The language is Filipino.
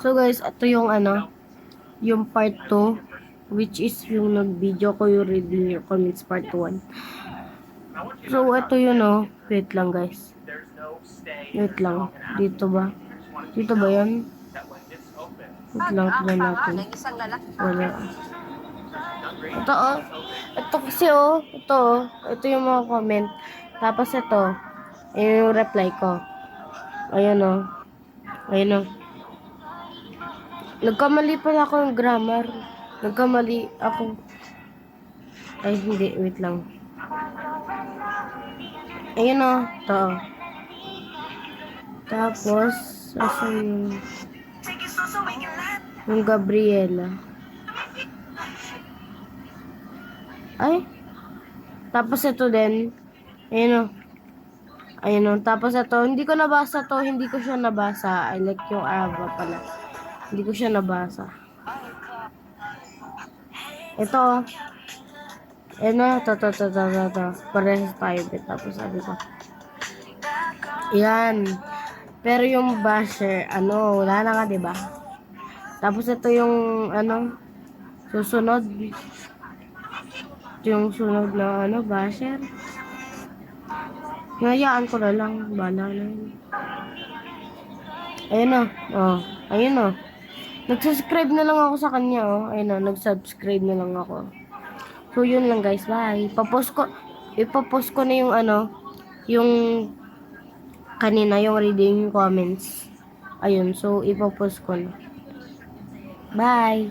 So guys, ito yung yung part 2, which is yung nag-video ko yung reading your comments part 1. So ito yun wait lang guys. Wait lang. Dito ba? Dito ba yan? Wait lang, tignan natin. Wala. Ito ito kasi ito yung mga comment. Tapos ito, yung reply ko. Ayun Ayun Nagkamali pala ako ng grammar. Nagkamali ako. Ay, hindi. Wait lang. Ayun ito. Tapos, asa yung Gabriela. Ay. Tapos ito din. Ayun Tapos ito, hindi ko nabasa to. Hindi ko siya nabasa. I like yung Ava pala. Hindi ko siya nabasa. Ito. Ito. Parehas tayo. Tapos sabi ko. Yan. Pero yung basher, wala na nga, diba? Tapos ito yung, susunod. Ito yung sunod na, basher. Ngayaan ko na lang. Bala na yun. Ayun Nag-subscribe na lang ako sa kanya, Ayun nag-subscribe na lang ako. So, yun lang guys. Bye. Ipopost ko na yung yung kanina, yung reading comments. Ayun. So, ipopost ko na. Bye.